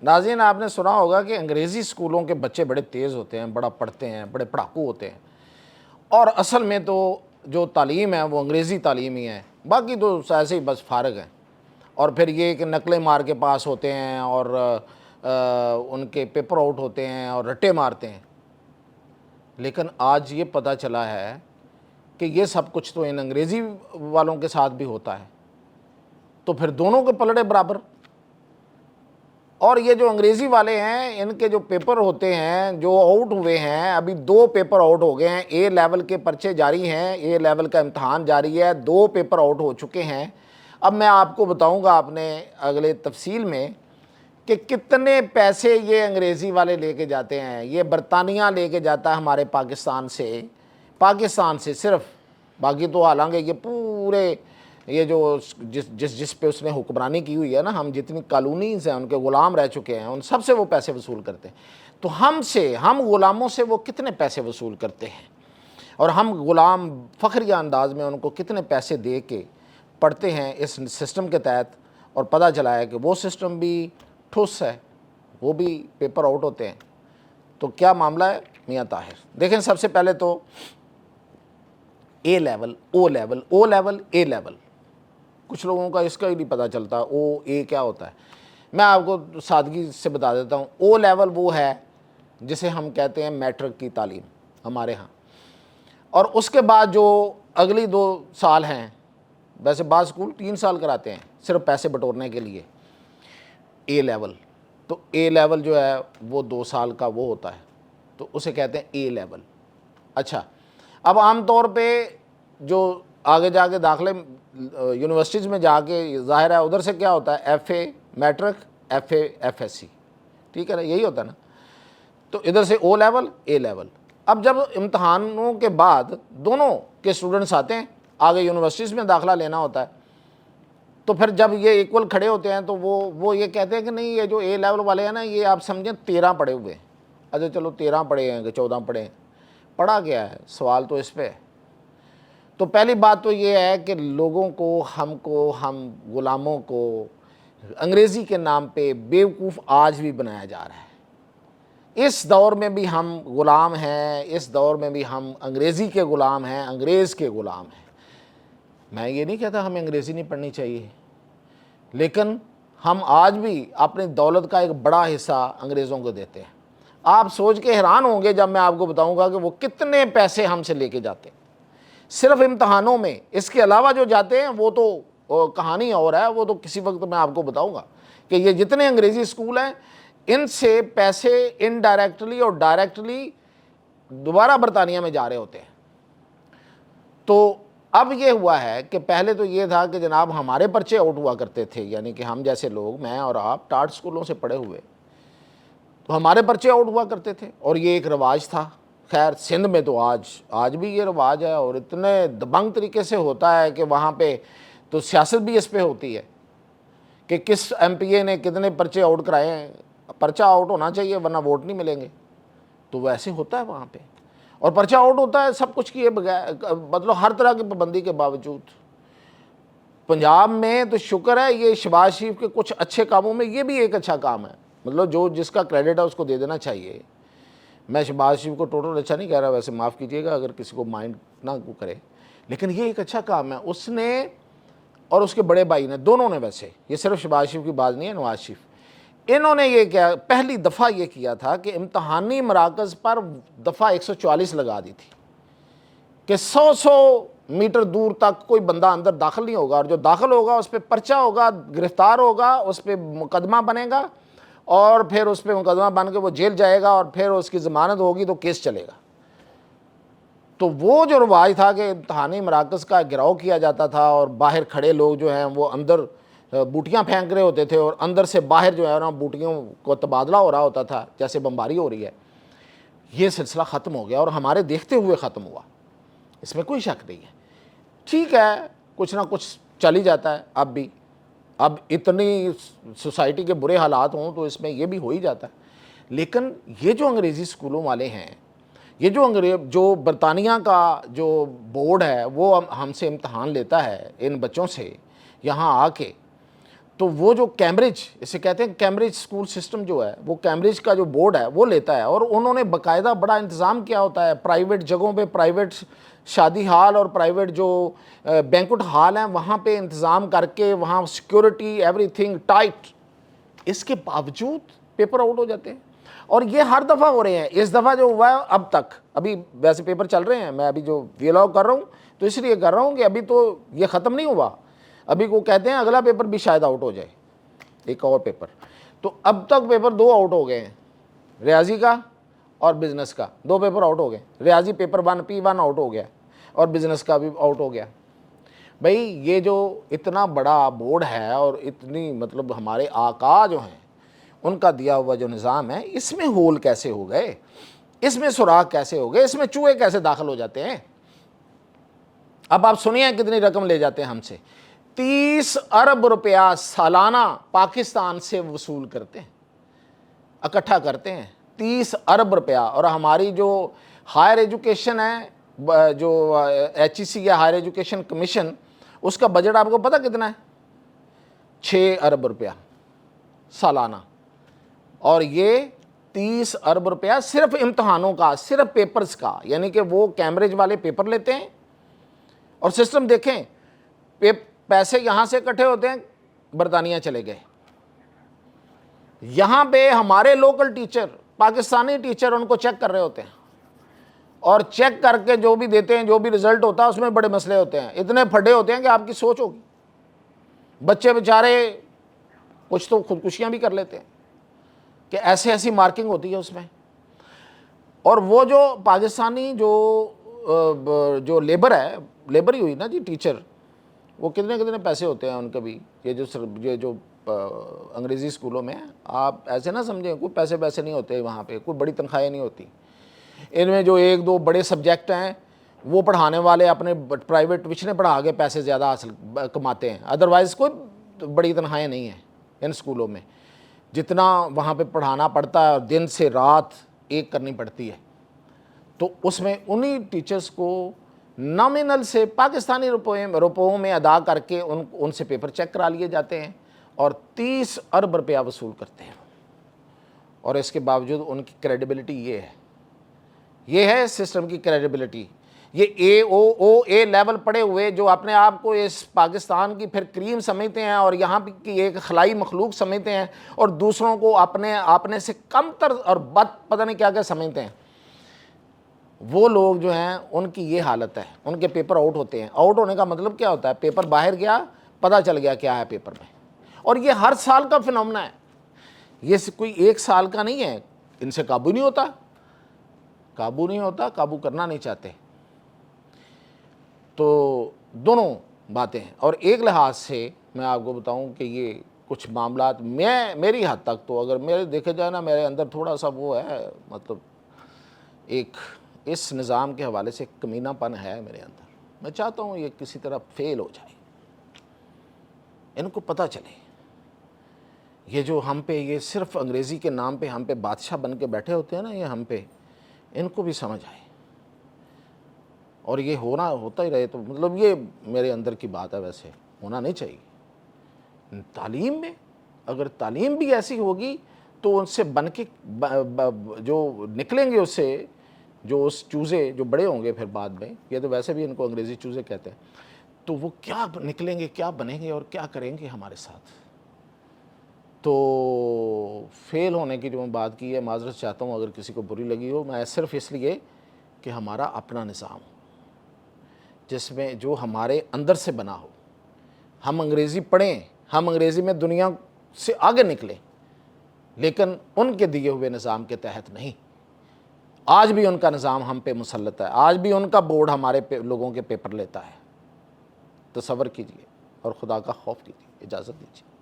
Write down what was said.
ناظرین آپ نے سنا ہوگا کہ انگریزی اسکولوں کے بچے بڑے تیز ہوتے ہیں، بڑا پڑھتے ہیں، بڑے پڑھاکو ہوتے ہیں، اور اصل میں تو جو تعلیم ہے وہ انگریزی تعلیم ہی ہے، باقی تو ایسے ہی بس فارغ ہیں، اور پھر یہ کہ نقلیں مار کے پاس ہوتے ہیں اور ان کے پیپر آؤٹ ہوتے ہیں اور رٹے مارتے ہیں۔ لیکن آج یہ پتہ چلا ہے کہ یہ سب کچھ تو ان انگریزی والوں کے ساتھ بھی ہوتا ہے، تو پھر دونوں کے پلڑے برابر۔ اور یہ جو انگریزی والے ہیں ان کے جو پیپر ہوتے ہیں جو آؤٹ ہوئے ہیں، ابھی 2 پیپر آؤٹ ہو گئے ہیں، اے لیول کے پرچے جاری ہیں، اے لیول کا امتحان جاری ہے، 2 پیپر آؤٹ ہو چکے ہیں۔ اب میں آپ کو بتاؤں گا اپنے اگلے تفصیل میں کہ کتنے پیسے یہ انگریزی والے لے کے جاتے ہیں۔ یہ برطانیہ لے کے جاتا ہے ہمارے پاکستان سے صرف، باقی تو حالانکہ یہ پورے یہ جو جس پہ اس نے حکمرانی کی ہوئی ہے نا، ہم جتنی کالونیز ہیں ان کے غلام رہ چکے ہیں، ان سب سے وہ پیسے وصول کرتے ہیں۔ تو ہم غلاموں سے وہ کتنے پیسے وصول کرتے ہیں، اور ہم غلام فخریہ انداز میں ان کو کتنے پیسے دے کے پڑھتے ہیں اس سسٹم کے تحت، اور پتہ چلا ہے کہ وہ سسٹم بھی ٹھوس ہے، وہ بھی پیپر آؤٹ ہوتے ہیں۔ تو کیا معاملہ ہے میاں طاہر؟ دیکھیں سب سے پہلے تو اے لیول، او لیول، اے لیول، کچھ لوگوں کا اس کا ہی نہیں پتہ چلتا او اے کیا ہوتا ہے۔ میں آپ کو سادگی سے بتا دیتا ہوں، او لیول وہ ہے جسے ہم کہتے ہیں میٹرک کی تعلیم ہمارے ہاں، اور اس کے بعد جو اگلی 2 سال ہیں، ویسے بعض اسکول 3 سال کراتے ہیں صرف پیسے بٹورنے کے لیے، اے لیول۔ تو اے لیول جو ہے وہ 2 سال کا وہ ہوتا ہے، تو اسے کہتے ہیں اے لیول۔ اچھا، اب عام طور پہ جو آگے جا کے داخلے یونیورسٹیز میں جا کے ظاہر ہے ادھر سے کیا ہوتا ہے، F A matric, F A F S C, ٹھیک ہے نا، یہی ہوتا ہے نا۔ تو ادھر سے او لیول، اے لیول۔ اب جب امتحانوں کے بعد دونوں کے اسٹوڈنٹس آتے ہیں، آگے یونیورسٹیز میں داخلہ لینا ہوتا ہے، تو پھر جب یہ ایکول کھڑے ہوتے ہیں تو وہ یہ کہتے ہیں کہ نہیں، یہ جو اے لیول والے ہیں نا، یہ آپ سمجھیں 13 پڑھے ہوئے ہیں۔ اچھا چلو 13 پڑھے ہیں کہ 14 پڑھے ہیں، پڑھا گیا ہے، سوال تو اس پہ ہے۔ تو پہلی بات تو یہ ہے کہ لوگوں کو، ہم غلاموں کو انگریزی کے نام پہ بیوقوف آج بھی بنایا جا رہا ہے۔ اس دور میں بھی ہم غلام ہیں، اس دور میں بھی ہم انگریزی کے غلام ہیں، انگریز کے غلام ہیں۔ میں یہ نہیں کہتا ہمیں انگریزی نہیں پڑھنی چاہیے، لیکن ہم آج بھی اپنی دولت کا ایک بڑا حصہ انگریزوں کو دیتے ہیں۔ آپ سوچ کے حیران ہوں گے جب میں آپ کو بتاؤں گا کہ وہ کتنے پیسے ہم سے لے کے جاتے ہیں صرف امتحانوں میں۔ اس کے علاوہ جو جاتے ہیں وہ تو کہانی اور ہے، وہ تو کسی وقت میں آپ کو بتاؤں گا کہ یہ جتنے انگریزی اسکول ہیں ان سے پیسے انڈائریکٹلی اور ڈائریکٹلی دوبارہ برطانیہ میں جا رہے ہوتے ہیں۔ تو اب یہ ہوا ہے کہ پہلے تو یہ تھا کہ جناب ہمارے پرچے آؤٹ ہوا کرتے تھے، یعنی کہ ہم جیسے لوگ، میں اور آپ ٹاٹ اسکولوں سے پڑھے ہوئے، تو ہمارے پرچے آؤٹ ہوا کرتے تھے، اور یہ ایک رواج تھا۔ خیر سندھ میں تو آج بھی یہ رواج ہے، اور اتنے دبنگ طریقے سے ہوتا ہے کہ وہاں پہ تو سیاست بھی اس پہ ہوتی ہے کہ کس ایم پی اے نے کتنے پرچے آؤٹ کرائے ہیں۔ پرچہ آؤٹ ہونا چاہیے ورنہ ووٹ نہیں ملیں گے، تو ویسے ہوتا ہے وہاں پہ، اور پرچہ آؤٹ ہوتا ہے سب کچھ کیے بغیر، مطلب ہر طرح کی پابندی کے باوجود۔ پنجاب میں تو شکر ہے، یہ شہباز شریف کے کچھ اچھے کاموں میں یہ بھی ایک اچھا کام ہے، مطلب جس کا کریڈٹ ہے اس کو دے دینا چاہیے۔ میں شہباز شریف کو ٹوٹل اچھا نہیں کہہ رہا، ویسے معاف کیجیے گا اگر کسی کو مائنڈ نہ کرے، لیکن یہ ایک اچھا کام ہے اس نے اور اس کے بڑے بھائی نے، دونوں نے۔ ویسے یہ صرف شہباز شریف کی بات نہیں ہے، نواز شریف، انہوں نے یہ کیا پہلی دفعہ یہ کیا تھا کہ امتحانی مراکز پر دفعہ 144 لگا دی تھی کہ 100 میٹر دور تک کوئی بندہ اندر داخل نہیں ہوگا، اور جو داخل ہوگا اس پہ پرچہ ہوگا، گرفتار ہوگا، اس پہ مقدمہ بنے گا، اور پھر اس پہ مقدمہ بن کے وہ جیل جائے گا، اور پھر اس کی ضمانت ہوگی تو کیس چلے گا۔ تو وہ جو رواج تھا کہ امتحانی مراکز کا گھراؤ کیا جاتا تھا، اور باہر کھڑے لوگ جو ہیں وہ اندر بوٹیاں پھینک رہے ہوتے تھے، اور اندر سے باہر جو ہے نا بوٹیوں کو تبادلہ ہو رہا ہوتا تھا جیسے بمباری ہو رہی ہے، یہ سلسلہ ختم ہو گیا، اور ہمارے دیکھتے ہوئے ختم ہوا، اس میں کوئی شک نہیں ہے۔ ٹھیک ہے، کچھ نہ کچھ چل ہی جاتا ہے اب اتنی سوسائٹی کے برے حالات ہوں تو اس میں یہ بھی ہو ہی جاتا ہے۔ لیکن یہ جو انگریزی اسکولوں والے ہیں، یہ جو برطانیہ کا جو بورڈ ہے وہ ہم سے امتحان لیتا ہے ان بچوں سے یہاں آ کے، تو وہ جو کیمبرج، اسے کہتے ہیں کیمبرج اسکول سسٹم جو ہے، وہ کیمبرج کا جو بورڈ ہے وہ لیتا ہے، اور انہوں نے باقاعدہ بڑا انتظام کیا ہوتا ہے پرائیویٹ جگہوں پہ، پرائیویٹ شادی ہال اور پرائیویٹ جو بینکوٹ ہال ہیں وہاں پہ انتظام کر کے، وہاں سیکیورٹی ایوری تھنگ ٹائٹ، اس کے باوجود پیپر آؤٹ ہو جاتے ہیں۔ اور یہ ہر دفعہ ہو رہے ہیں، اس دفعہ جو ہوا ہے اب تک، ابھی ویسے پیپر چل رہے ہیں، میں ابھی جو ویلاگ کر رہا ہوں تو اس لیے کر رہا ہوں کہ ابھی تو یہ ختم نہیں ہوا، ابھی کو کہتے ہیں اگلا پیپر بھی شاید آؤٹ ہو جائے، ایک اور پیپر۔ تو اب تک پیپر 2 آؤٹ ہو گئے ہیں، ریاضی کا اور بزنس کا، 2 پیپر آؤٹ ہو گئے، ریاضی پیپر 1 P1 آؤٹ ہو گیا اور بزنس کا بھی آؤٹ ہو گیا۔ بھئی یہ جو اتنا بڑا بورڈ ہے اور اتنی مطلب ہمارے آقا جو ہیں ان کا دیا ہوا جو نظام ہے، اس میں ہول کیسے ہو گئے، اس میں سوراخ کیسے ہو گئے، اس میں چوہے کیسے داخل ہو جاتے ہیں؟ اب آپ سنیے کتنی رقم لے جاتے ہیں ہم سے، 30 ارب روپیہ سالانہ پاکستان سے وصول کرتے ہیں، اکٹھا کرتے ہیں 30 ارب روپیہ۔ اور ہماری جو ہائر ایجوکیشن ہے، جو HEC یا ہائر ایجوکیشن کمیشن، اس کا بجٹ آپ کو پتہ کتنا ہے؟ 6 ارب روپیہ سالانہ، اور یہ 30 ارب روپیہ صرف امتحانوں کا، صرف پیپرز کا، یعنی کہ وہ کیمبرج والے پیپر لیتے ہیں۔ اور سسٹم دیکھیں، پیسے یہاں سے اکٹھے ہوتے ہیں، برطانیہ چلے گئے، یہاں پہ ہمارے لوکل ٹیچر، پاکستانی ٹیچر ان کو چیک کر رہے ہوتے ہیں، اور چیک کر کے جو بھی دیتے ہیں، جو بھی رزلٹ ہوتا ہے اس میں بڑے مسئلے ہوتے ہیں، اتنے پھڈے ہوتے ہیں کہ آپ کی سوچ ہوگی، بچے بیچارے کچھ تو خودکشیاں بھی کر لیتے ہیں کہ ایسی مارکنگ ہوتی ہے اس میں۔ اور وہ جو پاکستانی جو لیبر ہے، لیبر ہی ہوئی نا جی، ٹیچر، وہ کتنے پیسے ہوتے ہیں ان کے بھی، یہ جو انگریزی اسکولوں میں، آپ ایسے نہ سمجھیں کوئی پیسے نہیں ہوتے وہاں پہ، کوئی بڑی تنخواہیں نہیں ہوتی، ان میں جو 1-2 بڑے سبجیکٹ ہیں وہ پڑھانے والے اپنے پرائیویٹ ٹیوشنیں پڑھا کے پیسے زیادہ کماتے ہیں، ادروائز کوئی بڑی تنخواہیں نہیں ہیں ان اسکولوں میں، جتنا وہاں پہ پڑھانا پڑتا ہے، دن سے رات ایک کرنی پڑتی ہے، تو اس میں انہی ٹیچرز کو نامنل سے پاکستانی روپوں میں ادا کر کے ان سے پیپر چیک کرا لیے جاتے ہیں، اور 30 ارب روپیہ وصول کرتے ہیں۔ اور اس کے باوجود ان کی کریڈیبلٹی یہ ہے سسٹم کی کریڈیبلٹی۔ یہ اے لیول پڑے ہوئے جو اپنے آپ کو اس پاکستان کی پھر کریم سمجھتے ہیں اور یہاں کی ایک خلائی مخلوق سمجھتے ہیں، اور دوسروں کو اپنے سے کم تر اور بد پتہ نہیں کیا سمجھتے ہیں، وہ لوگ جو ہیں ان کی یہ حالت ہے، ان کے پیپر آؤٹ ہوتے ہیں۔ آؤٹ ہونے کا مطلب کیا ہوتا ہے؟ پیپر باہر گیا، پتہ چل گیا کیا ہے پیپر میں، اور یہ ہر سال کا فینومنا ہے، یہ کوئی 1 سال کا نہیں ہے۔ ان سے قابو نہیں ہوتا، قابو کرنا نہیں چاہتے۔ تو دونوں باتیں ہیں، اور ایک لحاظ سے میں آپ کو بتاؤں کہ یہ کچھ معاملات میری حد تک تو اگر میرے دیکھے جائے نا، میرے اندر تھوڑا سا وہ ہے، مطلب ایک اس نظام کے حوالے سے کمینہ پن ہے میرے اندر، میں چاہتا ہوں یہ کسی طرح فیل ہو جائے، ان کو پتہ چلے، یہ جو ہم پہ یہ صرف انگریزی کے نام پہ ہم پہ بادشاہ بن کے بیٹھے ہوتے ہیں نا، یہ ہم پہ، ان کو بھی سمجھ آئے، اور یہ ہوتا ہی رہے، تو مطلب یہ میرے اندر کی بات ہے، ویسے ہونا نہیں چاہیے۔ تعلیم میں اگر تعلیم بھی ایسی ہوگی تو ان سے بن کے جو نکلیں گے، اس سے جو اس چوزے جو بڑے ہوں گے پھر بعد میں، یہ تو ویسے بھی ان کو انگریزی چوزے کہتے ہیں، تو وہ کیا نکلیں گے، کیا بنیں گے اور کیا کریں گے ہمارے ساتھ۔ تو فیل ہونے کی جو میں بات کی ہے، معذرت چاہتا ہوں اگر کسی کو بری لگی ہو، میں صرف اس لیے کہ ہمارا اپنا نظام ہو جس میں جو ہمارے اندر سے بنا ہو، ہم انگریزی پڑھیں، ہم انگریزی میں دنیا سے آگے نکلیں، لیکن ان کے دیے ہوئے نظام کے تحت نہیں۔ آج بھی ان کا نظام ہم پہ مسلط ہے، آج بھی ان کا بورڈ ہمارے لوگوں کے پیپر لیتا ہے، تصور کیجئے اور خدا کا خوف کیجئے۔ اجازت دیجیے۔